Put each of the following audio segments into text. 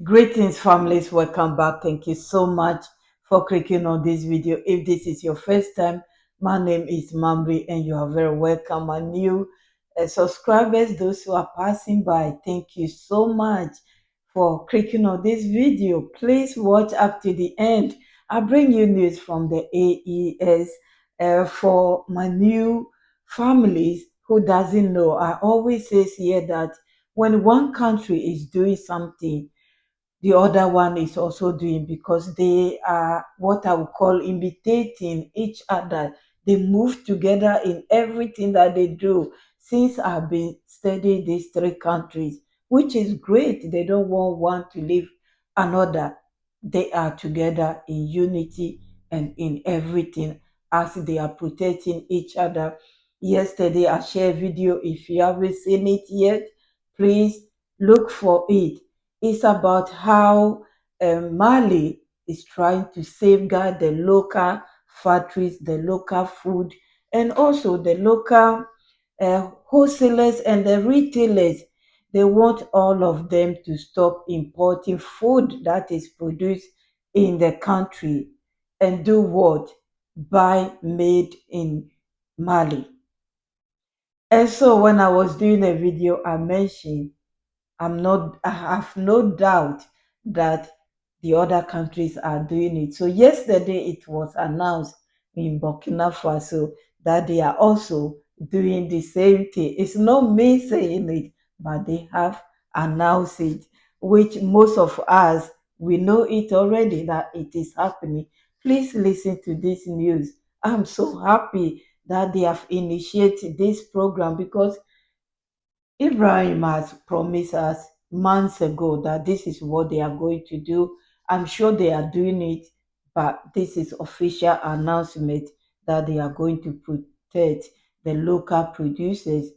Greetings, families. Welcome back. Thank you so much for clicking on this video. If this is your first time, my name is Mamle, and you are very welcome. My new subscribers, those who are passing by, thank you so much for clicking on this video. Please watch up to the end. I bring you news from the AES for my new families who doesn't know. I always say here that when one country is doing something, the other one is also doing, because they are what I would call imitating each other. They move together in everything that they do. Since I've been studying these three countries, which is great, they don't want one to leave another. They are together in unity and in everything as they are protecting each other. Yesterday, I shared a video. If you haven't seen it yet, please look for it. It's about how Mali is trying to safeguard the local factories, the local food, and also the local wholesalers and the retailers. They want all of them to stop importing food that is produced in the country and do what? Buy made in Mali. And so when I was doing a video, I mentioned I have no doubt that the other countries are doing it. So yesterday it was announced in Burkina Faso that they are also doing the same thing. It's not me saying it, but they have announced it, which most of us, we know it already that it is happening. Please listen to this news. I'm so happy that they have initiated this program, because Ibrahim has promised us months ago that this is what they are going to do. I'm sure they are doing it, but this is official announcement that they are going to protect the local producers,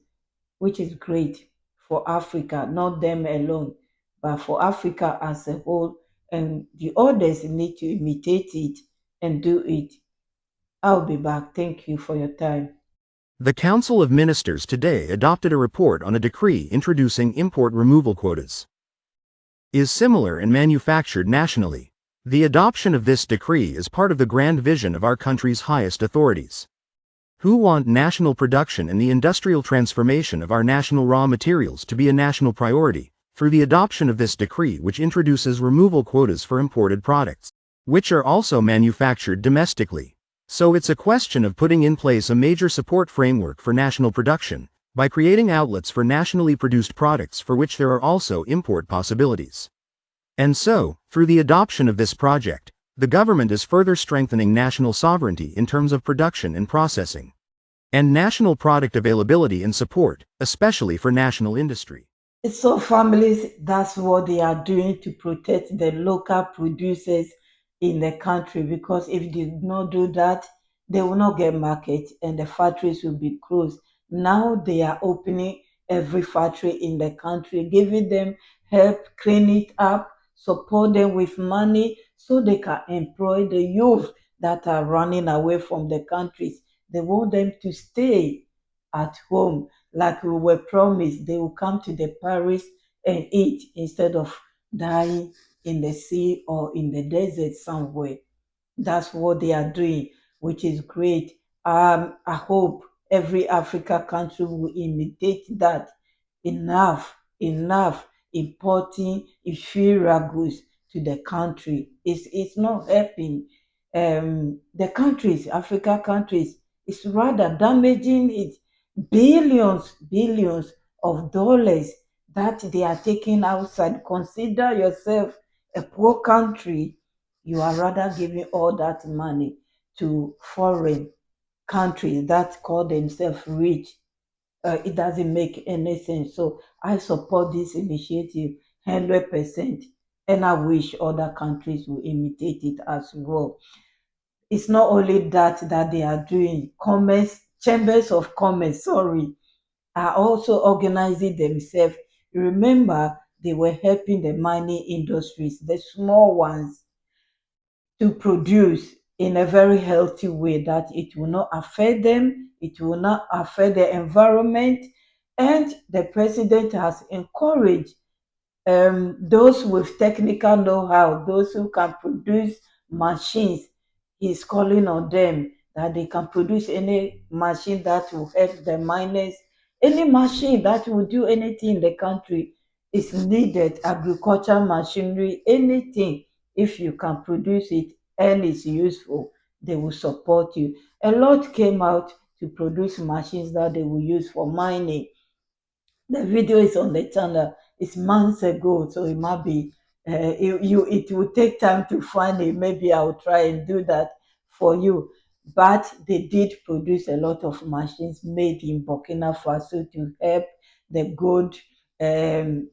which is great for Africa, not them alone, but for Africa as a whole. And the others need to imitate it and do it. I'll be back. Thank you for your time. The Council of Ministers today adopted a report on a decree introducing import removal quotas. Is similar and manufactured nationally. The adoption of this decree is part of the grand vision of our country's highest authorities, who want national production and the industrial transformation of our national raw materials to be a national priority, through the adoption of this decree, which introduces removal quotas for imported products, which are also manufactured domestically. So it's a question of putting in place a major support framework for national production, by creating outlets for nationally produced products for which there are also import possibilities. And so, through the adoption of this project, the government is further strengthening national sovereignty in terms of production and processing, and national product availability and support, especially for national industry. So families, that's what they are doing to protect the local producers in the country, because if they do not do that, they will not get market and the factories will be closed. Now they are opening every factory in the country, giving them help, clean it up, support them with money so they can employ the youth that are running away from the countries. They want them to stay at home, like we were promised. They will come to the Paris and eat instead of dying in the sea or in the desert somewhere. That's what they are doing, which is great. I hope every Africa country will imitate that. Enough, enough importing inferior goods to the country. It's not helping the countries, Africa countries. It's rather damaging it. Billions of dollars that they are taking outside. Consider yourself a poor country. You are rather giving all that money to foreign countries that call themselves rich. It doesn't make any sense. So I support this initiative 100%, and I wish other countries will imitate it as well. It's not only that they are doing. Commerce, chambers of commerce, sorry, are also organizing themselves. Remember, they were helping the mining industries, the small ones, to produce in a very healthy way that it will not affect them, it will not affect the environment. And the president has encouraged those with technical know-how, those who can produce machines, he's calling on them that they can produce any machine that will help the miners, any machine that will do anything in the country is needed, agricultural machinery, anything. If you can produce it and it's useful, they will support you. A lot came out to produce machines that they will use for mining. The video is on the channel. It's months ago, so it might be it will take time to find it. Maybe I'll try and do that for you. But they did produce a lot of machines made in Burkina Faso to help the um,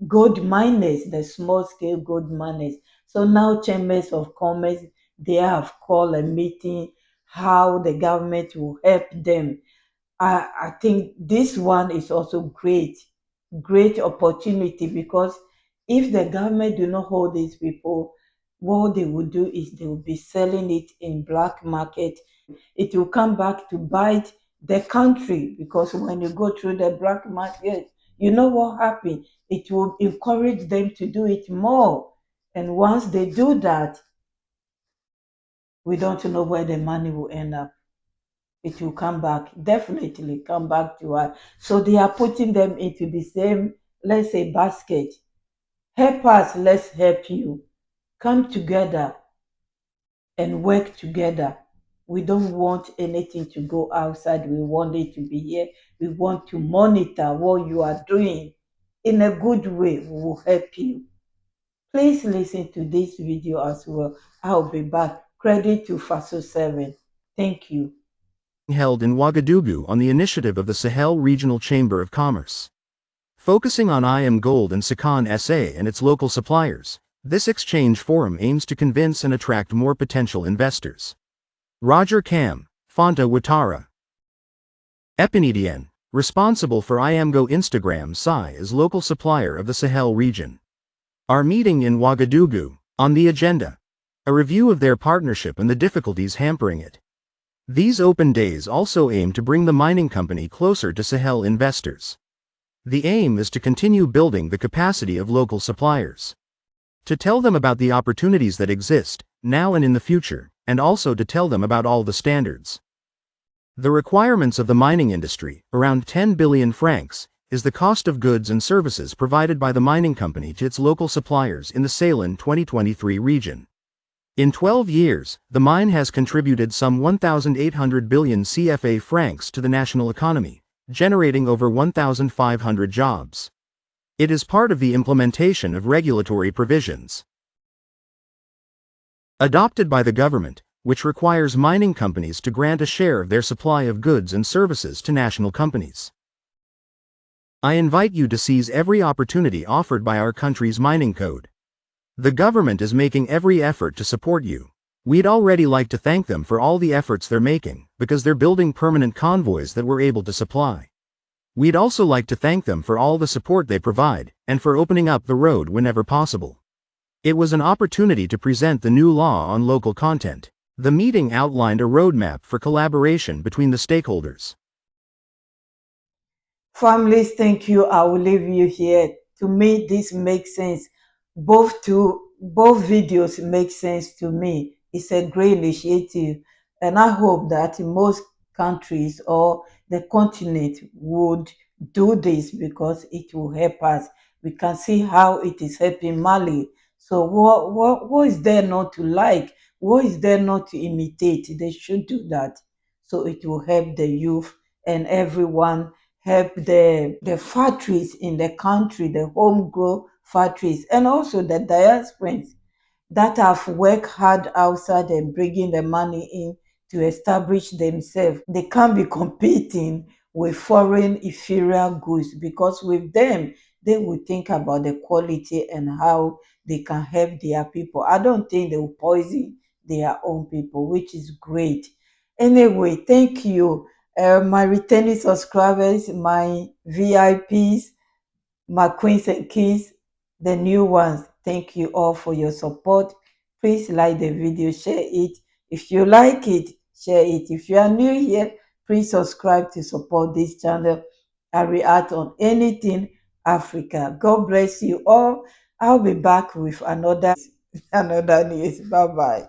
gold miners, the small scale gold miners. So now chambers of commerce, they have called a meeting how the government will help them. I think this one is also great opportunity, because if the government do not hold these people, what they will do is they will be selling it in black market. It will come back to bite the country, because when you go through the black market, you know what happened. It will encourage them to do it more. And once they do that, we don't know where the money will end up. It will come back, definitely come back to us. So they are putting them into the same, let's say, basket. Help us, let's help you. Come together and work together. We don't want anything to go outside. We want it to be here. We want to monitor what you are doing in a good way. We will help you. Please listen to this video as well. I'll be back. Credit to Faso 7. Thank you. Held in Ouagadougou on the initiative of the Sahel Regional Chamber of Commerce. Focusing on IM Gold and Sakan SA and its local suppliers, this exchange forum aims to convince and attract more potential investors. Roger Cam, Fanta Ouattara. Epinedian, responsible for IMGO Instagram SAI as local supplier of the Sahel region. Our meeting in Ouagadougou, on the agenda. A review of their partnership and the difficulties hampering it. These open days also aim to bring the mining company closer to Sahel investors. The aim is to continue building the capacity of local suppliers. To tell them about the opportunities that exist, now and in the future, and also to tell them about all the standards. The requirements of the mining industry, around 10 billion francs, is the cost of goods and services provided by the mining company to its local suppliers in the Sahel 2023 region. In 12 years, the mine has contributed some 1,800 billion CFA francs to the national economy, generating over 1,500 jobs. It is part of the implementation of regulatory provisions adopted by the government, which requires mining companies to grant a share of their supply of goods and services to national companies. I invite you to seize every opportunity offered by our country's mining code. The government is making every effort to support you. We'd already like to thank them for all the efforts they're making, because they're building permanent convoys that we're able to supply. We'd also like to thank them for all the support they provide, and for opening up the road whenever possible. It was an opportunity to present the new law on local content. The meeting outlined a roadmap for collaboration between the stakeholders. Families, thank you. I will leave you here. To me, this makes sense. Both videos make sense to me. It's a great initiative, and I hope that most countries or the continent would do this, because it will help us. We can see how it is helping Mali. So what is there not to like? What is there not to imitate? They should do that. So it will help the youth and everyone, help the factories in the country, the homegrown factories, and also the diasporans that have worked hard outside and bringing the money in to establish themselves. They can't be competing with foreign inferior goods, because with them, they will think about the quality and how they can help their people. I don't think they will poison their own people, which is great. Anyway, thank you. My returning subscribers, my VIPs, my queens and kings, the new ones. Thank you all for your support. Please like the video, share it. If you like it, share it. If you are new here, please subscribe to support this channel. I react on anything. Africa. God bless you all. I'll be back with another news. Bye bye.